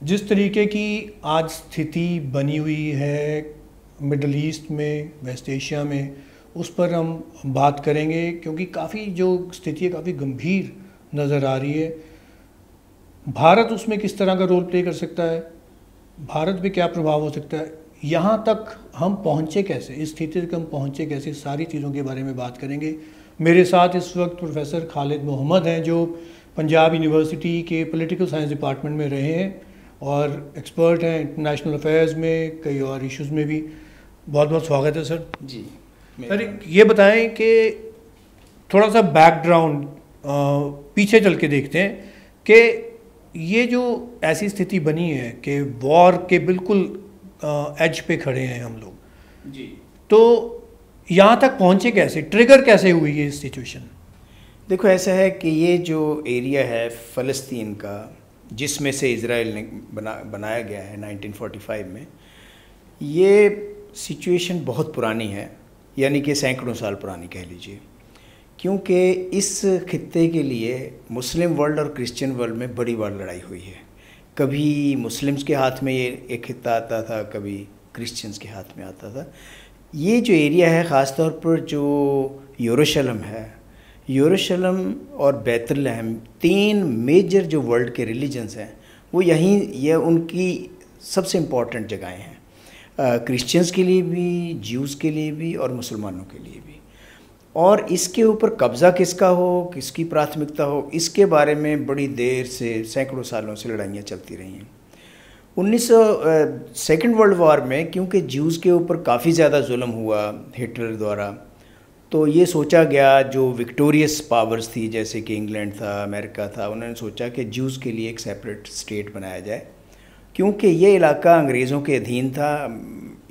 जिस तरीके की आज स्थिति बनी हुई है मिडल ईस्ट में, वेस्ट एशिया में, उस पर हम बात करेंगे क्योंकि काफ़ी जो स्थिति है काफ़ी गंभीर नज़र आ रही है। भारत उसमें किस तरह का रोल प्ले कर सकता है, भारत पे क्या प्रभाव हो सकता है, यहाँ तक हम पहुँचे कैसे, इस स्थिति तक हम पहुँचे कैसे, सारी चीज़ों के बारे में बात करेंगे। मेरे साथ इस वक्त प्रोफेसर खालिद मोहम्मद हैं जो पंजाब यूनिवर्सिटी के पॉलिटिकल साइंस डिपार्टमेंट में रहे हैं और एक्सपर्ट हैं इंटरनेशनल अफेयर्स में, कई और इश्यूज़ में भी। बहुत बहुत स्वागत है सर। जी सर ये बताएं कि थोड़ा सा बैकग्राउंड पीछे चल के देखते हैं कि ये जो ऐसी स्थिति बनी है कि वॉर के बिल्कुल एज पे खड़े हैं हम लोग जी, तो यहाँ तक पहुँचे कैसे, ट्रिगर कैसे हुई ये सिचुएशन? देखो ऐसा है कि ये जो एरिया है फ़लस्तीन का, जिसमें से इज़राइल ने बनाया गया है 1945 में, ये सिचुएशन बहुत पुरानी है, यानी कि सैकड़ों साल पुरानी कह लीजिए। क्योंकि इस खित्ते के लिए मुस्लिम वर्ल्ड और क्रिश्चियन वर्ल्ड में बड़ी बार लड़ाई हुई है। कभी मुस्लिम्स के हाथ में ये एक खित्ता आता था, कभी क्रिश्चियंस के हाथ में आता था। ये जो एरिया है ख़ास तौर पर जो यरूशलेम है, यरूशलेम और बैतलहम, तीन मेजर जो वर्ल्ड के रिलीजन्स हैं वो यहीं, ये उनकी सबसे इम्पॉर्टेंट जगहें हैं, क्रिश्चियंस के लिए भी, ज्यूज़ के लिए भी और मुसलमानों के लिए भी। और इसके ऊपर कब्ज़ा किसका हो, किसकी प्राथमिकता हो, इसके बारे में बड़ी देर से, सैकड़ों सालों से लड़ाइयाँ चलती रही हैं। 1902 वर्ल्ड वॉर में क्योंकि ज्यूज़ के ऊपर काफ़ी ज़्यादा जुल्म हुआ हिटलर द्वारा, तो ये सोचा गया, जो विक्टोरियस पावर्स थी जैसे कि इंग्लैंड था, अमेरिका था, उन्होंने सोचा कि ज्यूज़ के लिए एक सेपरेट स्टेट बनाया जाए। क्योंकि ये इलाका अंग्रेज़ों के अधीन था,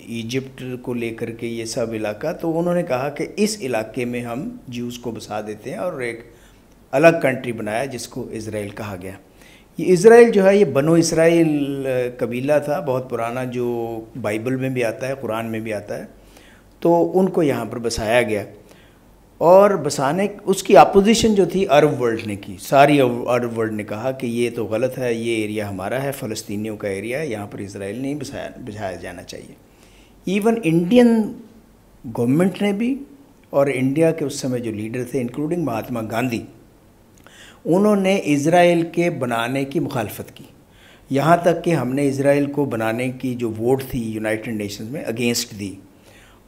इजिप्ट को लेकर के ये सब इलाका, तो उन्होंने कहा कि इस इलाके में हम ज्यूज़ को बसा देते हैं और एक अलग कंट्री बनाया जिसको इज़राइल कहा गया। ये इज़राइल जो है ये बनो इसराइल कबीला था, बहुत पुराना, जो बाइबल में भी आता है, कुरान में भी आता है। तो उनको यहाँ पर बसाया गया और बसाने उसकी अपोजिशन जो थी अरब वर्ल्ड ने की, सारी अरब वर्ल्ड ने कहा कि ये तो गलत है, ये एरिया हमारा है, फ़लस्तीनियों का एरिया है, यहाँ पर इज़राइल नहीं बसाया जाना चाहिए। इवन इंडियन गवर्नमेंट ने भी और इंडिया के उस समय जो लीडर थे इंक्लूडिंग महात्मा गांधी, उन्होंने इज़राइल के बनाने की मुखालफत की। यहाँ तक कि हमने इज़राइल को बनाने की जो वोट थी यूनाइटेड नेशंस में अगेंस्ट दी।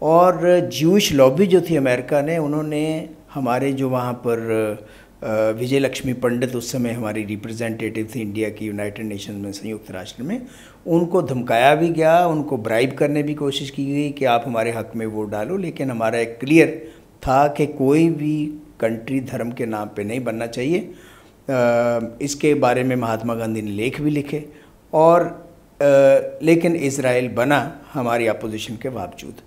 और ज्यूइश लॉबी जो थी अमेरिका ने, उन्होंने हमारे जो वहाँ पर विजय लक्ष्मी पंडित उस समय हमारी रिप्रेजेंटेटिव थी इंडिया की यूनाइटेड नेशन में, संयुक्त राष्ट्र में, उनको धमकाया भी गया, उनको ब्राइब करने भी कोशिश की गई कि आप हमारे हक़ में वोट डालो। लेकिन हमारा एक क्लियर था कि कोई भी कंट्री धर्म के नाम पे नहीं बनना चाहिए। इसके बारे में महात्मा गांधी ने लेख भी लिखे और लेकिन इज़राइल बना हमारी अपोजिशन के बावजूद।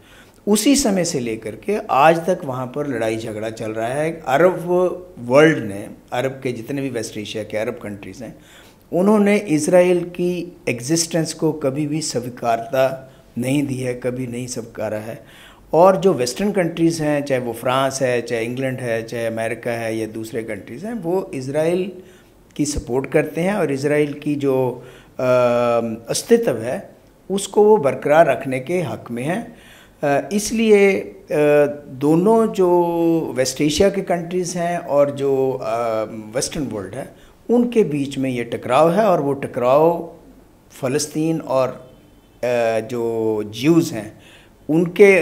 उसी समय से लेकर के आज तक वहाँ पर लड़ाई झगड़ा चल रहा है। अरब वर्ल्ड ने, अरब के जितने भी वेस्ट एशिया के अरब कंट्रीज़ हैं, उन्होंने इज़राइल की एग्जिस्टेंस को कभी भी स्वीकारता नहीं दी है, कभी नहीं स्वीकारा है। और जो वेस्टर्न कंट्रीज़ हैं, चाहे वो फ्रांस है, चाहे इंग्लैंड है, चाहे अमेरिका है या दूसरे कंट्रीज़ हैं, वो इज़राइल की सपोर्ट करते हैं और इज़राइल की जो अस्तित्व है उसको वो बरकरार रखने के हक़ में हैं। इसलिए दोनों जो वेस्ट एशिया के कंट्रीज़ हैं और जो वेस्टर्न वर्ल्ड है, उनके बीच में ये टकराव है और वो टकराव फ़लस्तीन और जो ज्यूज़ हैं उनके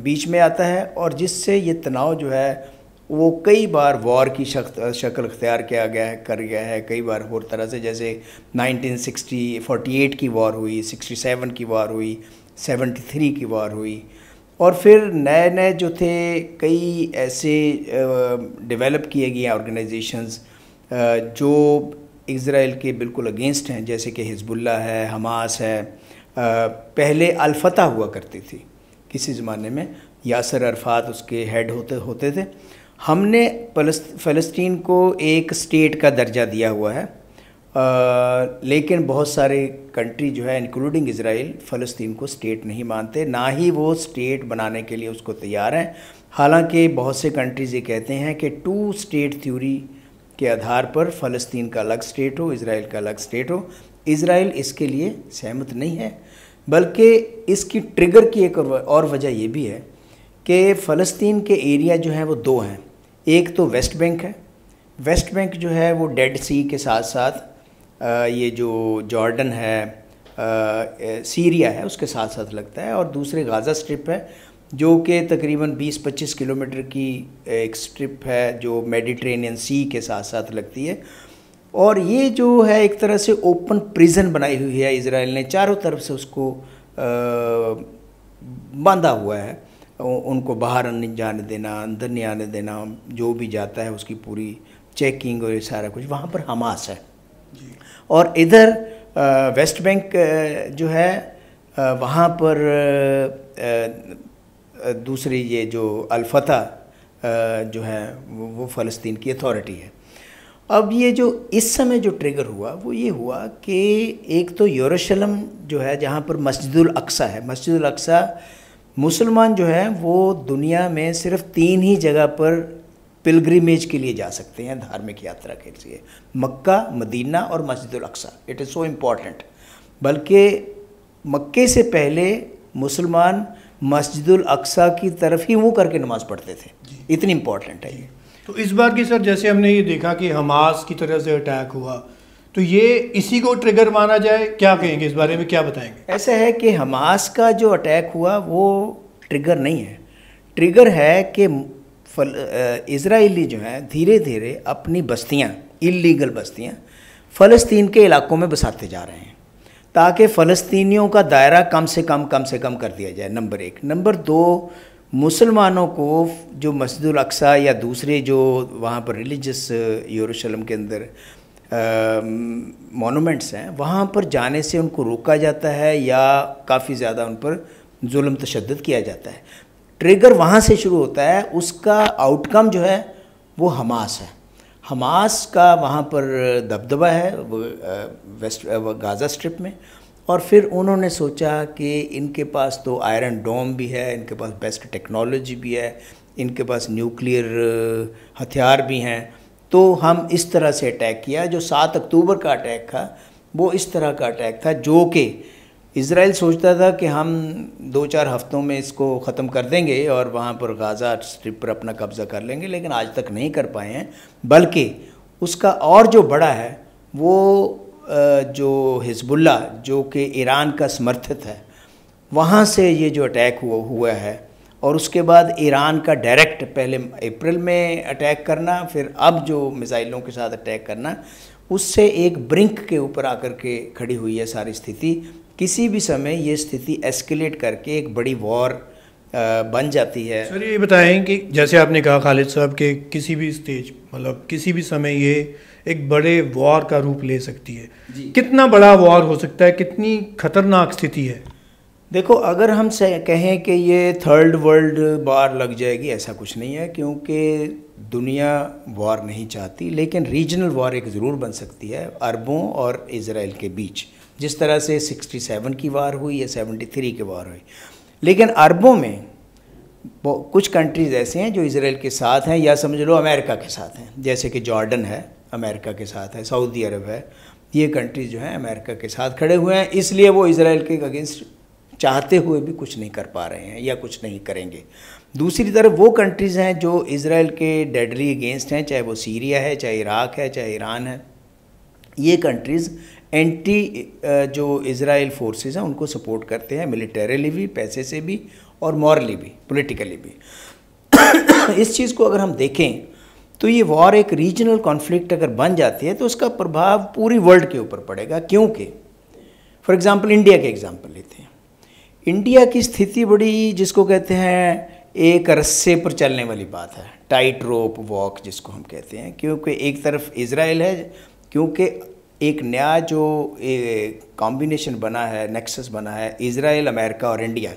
बीच में आता है और जिससे ये तनाव जो है वो कई बार वॉर की शक्ल अख्तियार किया गया है, कर गया है कई बार और तरह से। जैसे 1948 की वॉर हुई, 67 की वॉर हुई, 73 की वॉर हुई, और फिर नए नए जो थे कई ऐसे डेवलप किए गए ऑर्गेनाइजेशंस जो इज़राइल के बिल्कुल अगेंस्ट हैं, जैसे कि हिजबुल्लाह है, हमास है। पहले अल-फतह हुआ करती थी किसी ज़माने में, यासर अरफात उसके हेड होते थे। हमने फ़लस्तीन को एक स्टेट का दर्जा दिया हुआ है, लेकिन बहुत सारे कंट्री जो है इंक्लूडिंग इज़राइल फ़लस्तीन को स्टेट नहीं मानते, ना ही वो स्टेट बनाने के लिए उसको तैयार हैं। हालांकि बहुत से कंट्रीज़ ये कहते हैं कि 2 स्टेट थ्योरी के आधार पर फ़लस्तीन का अलग स्टेट हो, इज़राइल का अलग स्टेट हो। इज़राइल इसके लिए सहमत नहीं है, बल्कि इसकी ट्रिगर की एक और वजह ये भी है कि फ़लस्तीन के एरिया जो हैं वो दो हैं। एक तो वेस्ट बैंक है, वेस्ट बैंक जो है वो डेड सी के साथ साथ ये जो जॉर्डन है, सीरिया है, उसके साथ साथ लगता है, और दूसरे गाज़ा स्ट्रिप है जो कि तकरीबन 20-25 किलोमीटर की एक स्ट्रिप है जो मेडिटेरेनियन सी के साथ साथ लगती है। और ये जो है एक तरह से ओपन प्रिजन बनाई हुई है इज़राइल ने, चारों तरफ से उसको बांधा हुआ है, उनको बाहर नहीं जाने देना, अंदर नहीं आने देना, जो भी जाता है उसकी पूरी चेकिंग और ये सारा कुछ। वहाँ पर हमास है और इधर वेस्ट बैंक जो है वहाँ पर दूसरी ये जो अल-फतह जो है वो फ़लस्तीन की अथॉरिटी है। अब ये जो इस समय जो ट्रिगर हुआ वो ये हुआ कि एक तो यरूशलेम जो है जहाँ पर मस्जिदुल अक्सा है, मस्जिदुल अक्सा मुसलमान जो है वो दुनिया में सिर्फ 3 ही जगह पर पिलग्रिमेज के लिए जा सकते हैं, धार्मिक यात्रा के लिए, मक्का, मदीना और मस्जिदुल अक्सा। It is so important. बल्कि मक्के से पहले मुसलमान मस्जिदुल अक्सा की तरफ ही मुँह करके नमाज़ पढ़ते थे, इतनी इम्पॉर्टेंट है ये। तो इस बार की सर जैसे हमने ये देखा कि हमास की तरह से अटैक हुआ, तो ये इसी को ट्रिगर माना जाए, क्या कहेंगे इस बारे में, क्या बताएंगे? ऐसा है कि हमास का जो अटैक हुआ वो ट्रिगर नहीं है, ट्रिगर है कि इज़राइली जो हैं धीरे धीरे अपनी बस्तियां, इल्लीगल बस्तियां फ़लस्तीन के इलाकों में बसाते जा रहे हैं ताकि फ़लस्तीनियों का दायरा कम से कम कर दिया जाए, नंबर 1। नंबर 2, मुसलमानों को जो मस्जिदुल अक्सा या दूसरे जो वहाँ पर रिलीजियस यरूशलेम के अंदर मोनूमेंट्स हैं वहाँ पर जाने से उनको रोका जाता है या काफ़ी ज़्यादा उन पर जुल्म तशद्दुद किया जाता है। ट्रिगर वहाँ से शुरू होता है, उसका आउटकम जो है वो हमास है। हमास का वहाँ पर दबदबा है वेस्ट गाज़ा स्ट्रिप में, और फिर उन्होंने सोचा कि इनके पास तो आयरन डोम भी है, इनके पास बेस्ट टेक्नोलॉजी भी है, इनके पास न्यूक्लियर हथियार भी हैं, तो हम इस तरह से अटैक किया। जो 7 अक्टूबर का अटैक था वो इस तरह का अटैक था जो कि इज़राइल सोचता था कि हम 2-4 हफ्तों में इसको ख़त्म कर देंगे और वहाँ पर गाज़ा स्ट्रिप पर अपना कब्ज़ा कर लेंगे, लेकिन आज तक नहीं कर पाए हैं। बल्कि उसका और जो बड़ा है वो जो हिज़्बुल्लाह जो कि ईरान का समर्थित है, वहाँ से ये जो अटैक हुआ है, और उसके बाद ईरान का डायरेक्ट पहले अप्रैल में अटैक करना, फिर अब जो मिसाइलों के साथ अटैक करना, उससे एक ब्रिंक के ऊपर आकर के खड़ी हुई है सारी स्थिति। किसी भी समय ये स्थिति एस्केलेट करके एक बड़ी वॉर बन जाती है। सर ये बताएं कि जैसे आपने कहा खालिद साहब कि किसी भी स्टेज, मतलब किसी भी समय ये एक बड़े वॉर का रूप ले सकती है, कितना बड़ा वॉर हो सकता है, कितनी खतरनाक स्थिति है? देखो, अगर हम कहें कि ये 3rd वर्ल्ड वॉर लग जाएगी, ऐसा कुछ नहीं है, क्योंकि दुनिया वॉर नहीं चाहती, लेकिन रीजनल वॉर एक ज़रूर बन सकती है अरबों और इज़राइल के बीच, जिस तरह से 67 की वार हुई या 73 की वार हुई। लेकिन अरबों में कुछ कंट्रीज़ ऐसे हैं जो इज़राइल के साथ हैं, या समझ लो अमेरिका के साथ हैं, जैसे कि जॉर्डन है अमेरिका के साथ है, सऊदी अरब है, ये कंट्रीज़ जो हैं अमेरिका के साथ खड़े हुए हैं, इसलिए वो इज़राइल के अगेंस्ट चाहते हुए भी कुछ नहीं कर पा रहे हैं या कुछ नहीं करेंगे। दूसरी तरफ वो कंट्रीज़ हैं जो इज़राइल के डेडली अगेंस्ट हैं, चाहे वो सीरिया है, चाहे इराक है, चाहे ईरान है। ये कंट्रीज़ एंटी जो इज़राइल फोर्सेस हैं उनको सपोर्ट करते हैं, मिलिटरीली भी, पैसे से भी, और मॉरली भी, पॉलिटिकली भी। इस चीज़ को अगर हम देखें तो ये वॉर एक रीजनल कॉन्फ्लिक्ट अगर बन जाती है तो उसका प्रभाव पूरी वर्ल्ड के ऊपर पड़ेगा। क्योंकि फॉर एग्ज़ाम्पल इंडिया के एग्ज़ाम्पल लेते हैं, इंडिया की स्थिति बड़ी, जिसको कहते हैं एक रस्से पर चलने वाली बात है, टाइट रोप वॉक जिसको हम कहते हैं, क्योंकि एक तरफ इज़राइल है, क्योंकि एक नया जो कॉम्बिनेशन बना है, नेक्सस बना है इज़राइल, अमेरिका और इंडिया,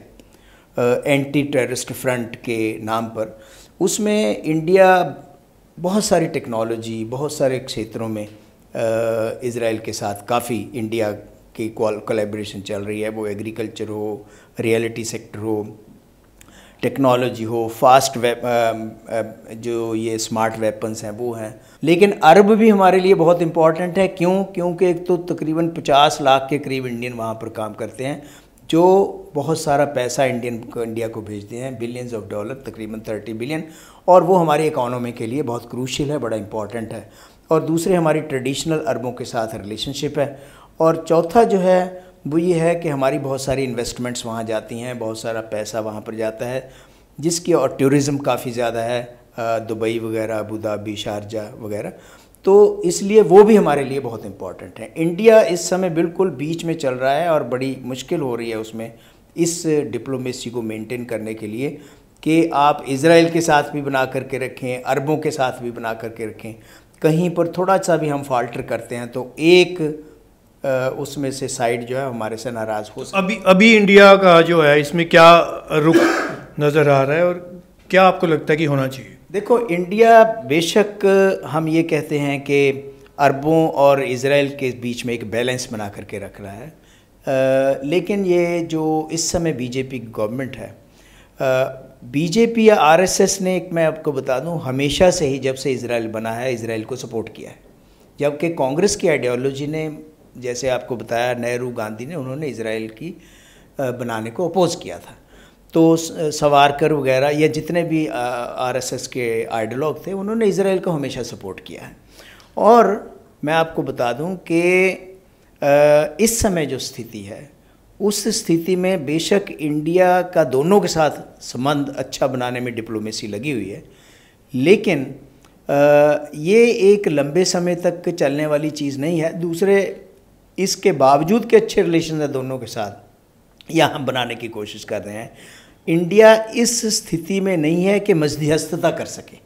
एंटी टेररिस्ट फ्रंट के नाम पर, उसमें इंडिया बहुत सारी टेक्नोलॉजी, बहुत सारे क्षेत्रों में इज़राइल के साथ काफ़ी इंडिया की कोलैबोरेशन चल रही है, वो एग्रीकल्चर हो, रियलिटी सेक्टर हो, टेक्नोलॉजी हो, फास्ट जो ये स्मार्ट वेपन्स हैं वो हैं। लेकिन अरब भी हमारे लिए बहुत इम्पॉर्टेंट है। क्यों? क्योंकि एक तो तकरीबन 50 लाख के करीब इंडियन वहाँ पर काम करते हैं, जो बहुत सारा पैसा इंडिया को भेजते हैं, बिलियंस ऑफ डॉलर, तकरीबन 30 बिलियन, और वो हमारी इकोनॉमी के लिए बहुत क्रूशियल है, बड़ा इम्पॉर्टेंट है। और दूसरे हमारी ट्रेडिशनल अरबों के साथ रिलेशनशिप है। और चौथा जो है वो ये है कि हमारी बहुत सारी इन्वेस्टमेंट्स वहाँ जाती हैं, बहुत सारा पैसा वहाँ पर जाता है, जिसकी, और टूरिज़म काफ़ी ज़्यादा है, दुबई वगैरह, अबू धाबी, शारजा वगैरह, तो इसलिए वो भी हमारे लिए बहुत इम्पॉर्टेंट है। इंडिया इस समय बिल्कुल बीच में चल रहा है और बड़ी मुश्किल हो रही है उसमें इस डिप्लोमेसी को मेंटेन करने के लिए कि आप इज़राइल के साथ भी बना करके रखें, अरबों के साथ भी बना करके रखें। कहीं पर थोड़ा सा भी हम फाल्टर करते हैं तो एक उसमें से साइड जो है हमारे से नाराज़ हो सकती है। अभी इंडिया का जो है इसमें क्या रुख नज़र आ रहा है और क्या आपको लगता है कि होना चाहिए? देखो, इंडिया बेशक हम ये कहते हैं कि अरबों और इज़राइल के बीच में एक बैलेंस बना करके रख रहा है, लेकिन ये जो इस समय बीजेपी की गवर्नमेंट है, बीजेपी या आरएसएस ने, एक मैं आपको बता दूं, हमेशा से ही जब से इज़राइल बना है इज़राइल को सपोर्ट किया है। जबकि कांग्रेस की आइडियोलॉजी ने, जैसे आपको बताया, नेहरू, गांधी ने, उन्होंने इज़राइल की बनाने को अपोज़ किया था। तो सवारकर वगैरह या जितने भी आरएसएस के आइडियोलॉग थे, उन्होंने इज़राइल को हमेशा सपोर्ट किया है। और मैं आपको बता दूं कि इस समय जो स्थिति है, उस स्थिति में बेशक इंडिया का दोनों के साथ संबंध अच्छा बनाने में डिप्लोमेसी लगी हुई है, लेकिन ये एक लंबे समय तक चलने वाली चीज़ नहीं है। दूसरे, इसके बावजूद के अच्छे रिलेशन है दोनों के साथ, या हम बनाने की कोशिश कर रहे हैं, इंडिया इस स्थिति में नहीं है कि मध्यस्थता कर सके।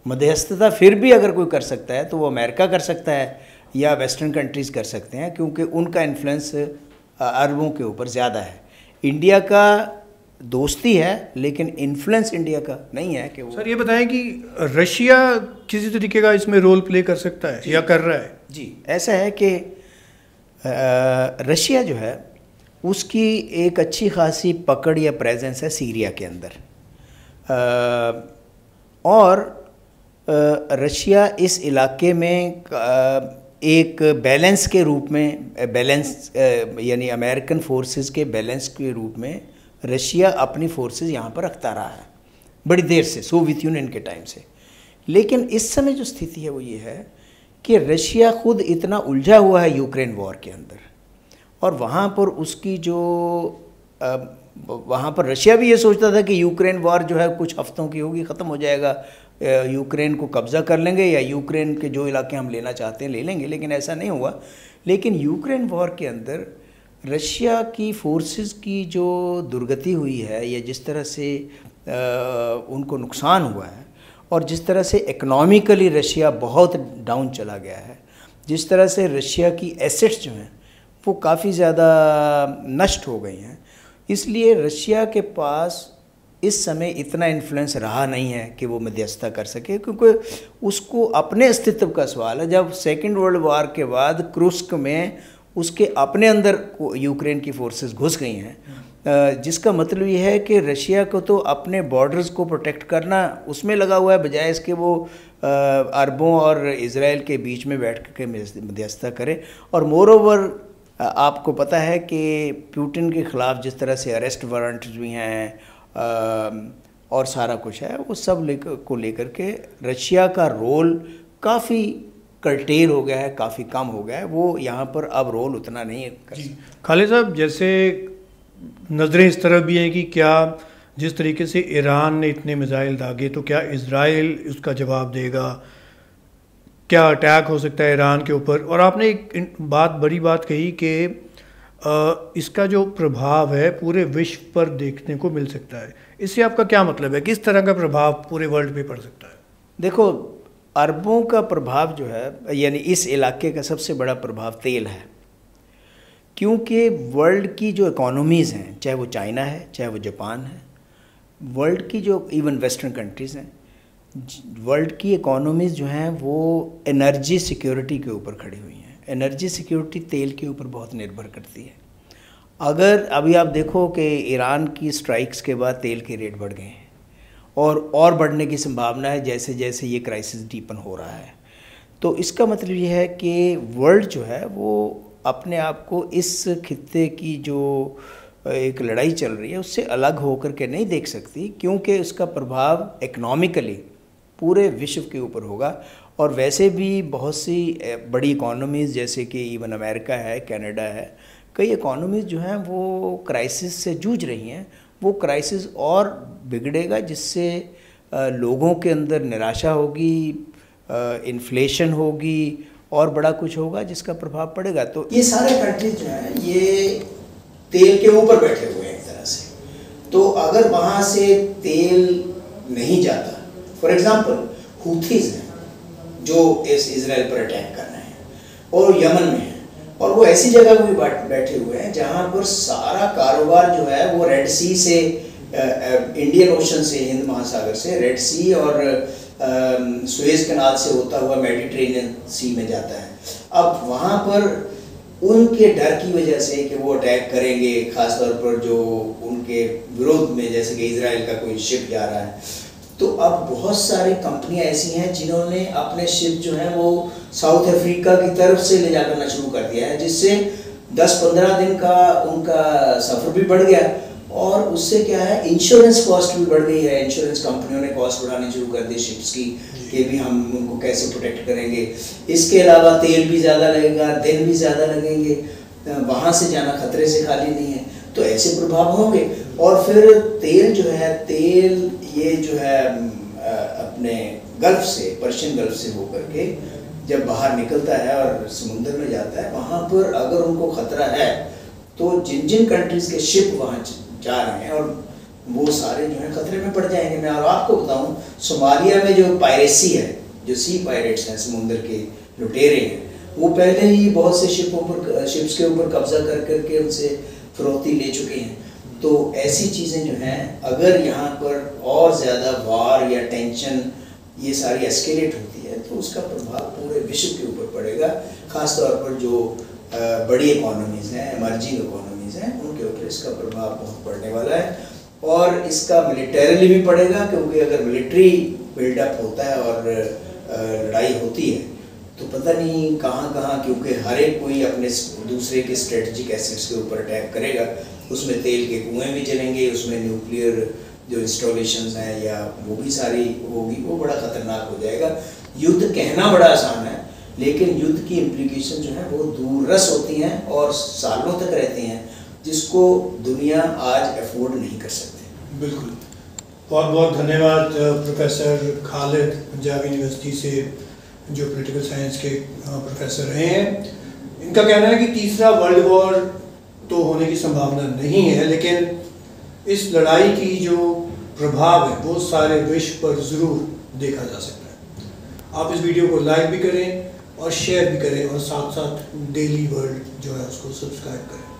मध्यस्थता फिर भी अगर कोई कर सकता है तो वो अमेरिका कर सकता है या वेस्टर्न कंट्रीज़ कर सकते हैं, क्योंकि उनका इन्फ्लुएंस अरबों के ऊपर ज़्यादा है। इंडिया का दोस्ती है लेकिन इन्फ्लुएंस इंडिया का नहीं है कि वो। सर, ये बताएं कि रशिया किसी तरीके का इसमें रोल प्ले कर सकता है या कर रहा है? जी, ऐसा है कि रशिया जो है उसकी एक अच्छी खासी पकड़ या प्रेजेंस है सीरिया के अंदर, और रशिया इस इलाके में एक बैलेंस के रूप में, यानी अमेरिकन फोर्सेस के बैलेंस के रूप में रशिया अपनी फोर्सेस यहाँ पर रखता रहा है बड़ी देर से, सोवियत यूनियन के टाइम से। लेकिन इस समय जो स्थिति है वो ये है कि रशिया खुद इतना उलझा हुआ है यूक्रेन वॉर के अंदर, और वहाँ पर उसकी जो वहाँ पर रशिया भी ये सोचता था कि यूक्रेन वॉर जो है कुछ हफ्तों की होगी, ख़त्म हो जाएगा, यूक्रेन को कब्ज़ा कर लेंगे या यूक्रेन के जो इलाके हम लेना चाहते हैं ले लेंगे, लेकिन ऐसा नहीं हुआ। लेकिन यूक्रेन वॉर के अंदर रशिया की फोर्सेस की जो दुर्गति हुई है, या जिस तरह से उनको नुकसान हुआ है, और जिस तरह से इकोनॉमिकली रशिया बहुत डाउन चला गया है, जिस तरह से रशिया की एसेट्स जो हैं वो काफ़ी ज़्यादा नष्ट हो गई हैं, इसलिए रशिया के पास इस समय इतना इन्फ्लुएंस रहा नहीं है कि वो मध्यस्थता कर सके, क्योंकि उसको अपने अस्तित्व का सवाल है। जब सेकेंड वर्ल्ड वॉर के बाद क्रुस्क में उसके अपने अंदर यूक्रेन की फोर्सेस घुस गई हैं, जिसका मतलब ये है कि रशिया को तो अपने बॉर्डर्स को प्रोटेक्ट करना उसमें लगा हुआ है, बजाय इसके वो अरबों और इज़राइल के बीच में बैठ कर मध्यस्थता करे। और मोर ओवर आपको पता है कि पुतिन के ख़िलाफ़ जिस तरह से अरेस्ट वारंट्स भी हैं और सारा कुछ है, वो सब लेकर के रशिया का रोल काफ़ी कर्टेल हो गया है, काफ़ी कम हो गया है। वो यहाँ पर अब रोल उतना नहीं है। खालिद साहब, जैसे नज़रें इस तरफ भी हैं कि क्या जिस तरीके से ईरान ने इतने मिसाइल दागे, तो क्या इज़राइल उसका जवाब देगा? क्या अटैक हो सकता है ईरान के ऊपर? और आपने एक बड़ी बात कही कि इसका जो प्रभाव है पूरे विश्व पर देखने को मिल सकता है। इससे आपका क्या मतलब है? किस तरह का प्रभाव पूरे वर्ल्ड पे पड़ सकता है? देखो, अरबों का प्रभाव जो है, यानी इस इलाके का सबसे बड़ा प्रभाव तेल है, क्योंकि वर्ल्ड की जो इकोनॉमीज़ हैं, चाहे वो चाइना है, चाहे वो जापान है, वर्ल्ड की जो इवन वेस्टर्न कंट्रीज़ हैं, वर्ल्ड की इकोनॉमीज़ जो हैं वो एनर्जी सिक्योरिटी के ऊपर खड़ी हुई हैं। एनर्जी सिक्योरिटी तेल के ऊपर बहुत निर्भर करती है। अगर अभी आप देखो कि ईरान की स्ट्राइक्स के बाद तेल के रेट बढ़ गए हैं और बढ़ने की संभावना है जैसे जैसे ये क्राइसिस डीपन हो रहा है। तो इसका मतलब ये है कि वर्ल्ड जो है वो अपने आप को इस खित्ते की जो एक लड़ाई चल रही है उससे अलग होकर के नहीं देख सकती, क्योंकि उसका प्रभाव इकोनॉमिकली पूरे विश्व के ऊपर होगा। और वैसे भी बहुत सी बड़ी इकोनॉमीज़ जैसे कि इवन अमेरिका है, कनाडा है, कई इकोनॉमीज़ जो हैं वो क्राइसिस से जूझ रही हैं। वो क्राइसिस और बिगड़ेगा जिससे लोगों के अंदर निराशा होगी, इन्फ्लेशन होगी और बड़ा कुछ होगा जिसका प्रभाव पड़ेगा। तो ये सारे कंट्रीज जो हैं ये तेल के ऊपर बैठे हुए हैं एक तरह से। तो अगर वहाँ से तेल नहीं जाता, फॉर एग्जांपल हुथीज हैं जो इस इजराइल पर अटैक कर रहे हैं और यमन में हैं, और वो ऐसी जगह भी बैठे हुए हैं जहाँ पर सारा कारोबार जो है वो रेड सी से, इंडियन ओशन से, हिंद महासागर से, रेड सी और सुएज कनाल से होता हुआ मेडिटेरेनियन सी में जाता है। अब वहाँ पर उनके डर की वजह से कि वो अटैक करेंगे, खासतौर पर जो उनके विरोध में जैसे कि इजराइल का कोई शिप जा रहा है, तो अब बहुत सारी कंपनियां ऐसी हैं जिन्होंने अपने शिप जो है वो साउथ अफ्रीका की तरफ से ले जाना शुरू कर दिया है, जिससे 10-15 दिन का उनका सफ़र भी बढ़ गया। और उससे क्या है, इंश्योरेंस कॉस्ट भी बढ़ गई है। इंश्योरेंस कंपनियों ने कॉस्ट बढ़ानी शुरू कर दी शिप्स की कि भी हम उनको कैसे प्रोटेक्ट करेंगे। इसके अलावा तेल भी ज़्यादा लगेगा, दिन भी ज़्यादा लगेंगे, वहाँ से जाना खतरे से खाली नहीं है। तो ऐसे प्रभाव होंगे। और फिर तेल जो है, तेल ये जो है अपने गल्फ से, पर्शियन गल्फ से होकर के जब बाहर निकलता है और समुद्र में जाता है, वहाँ पर अगर उनको खतरा है तो जिन जिन कंट्रीज़ के शिप वहाँ जा रहे हैं और वो सारे जो है खतरे में पड़ जाएंगे। मैं और आपको बताऊँ, सोमालिया में जो पायरेसी है, जो सी पायरेट्स हैं, समुद्र के लुटेरे हैं, वो पहले ही बहुत से शिप्स के ऊपर कब्जा कर करके उनसे फिरौती ले चुके हैं। तो ऐसी चीज़ें जो हैं, अगर यहाँ पर और ज़्यादा वार या टेंशन ये सारी एस्केलेट होती है तो उसका प्रभाव पूरे विश्व के ऊपर पड़ेगा। ख़ास तौर पर जो बड़ी इकोनॉमीज़ हैं, इमर्जिंग इकोनॉमीज़ हैं, उनके ऊपर इसका प्रभाव बहुत पड़ने वाला है। और इसका मिलिटरीली भी पड़ेगा, क्योंकि अगर मिलिट्री बिल्डअप होता है और लड़ाई होती है तो पता नहीं कहाँ कहाँ, क्योंकि हर एक कोई अपने दूसरे के स्ट्रेटजिक एसेट्स के ऊपर अटैक करेगा। उसमें तेल के कुएँ भी जलेंगे, उसमें न्यूक्लियर जो इंस्टॉलेशंस हैं या वो भी सारी होगी, वो बड़ा ख़तरनाक हो जाएगा। युद्ध कहना बड़ा आसान है, लेकिन युद्ध की इम्प्लीकेशन जो है वो दूररस होती हैं और सालों तक रहती हैं, जिसको दुनिया आज अफोर्ड नहीं कर सकती। बिल्कुल, बहुत बहुत धन्यवाद प्रोफेसर खालिद, पंजाब यूनिवर्सिटी से जो पॉलिटिकल साइंस के प्रोफेसर रहे हैं। इनका कहना है कि तीसरा वर्ल्ड वॉर तो होने की संभावना नहीं है, लेकिन इस लड़ाई की जो प्रभाव है वो सारे विश्व पर ज़रूर देखा जा सकता है। आप इस वीडियो को लाइक भी करें और शेयर भी करें, और साथ साथ डेली वर्ल्ड जो है उसको सब्सक्राइब करें।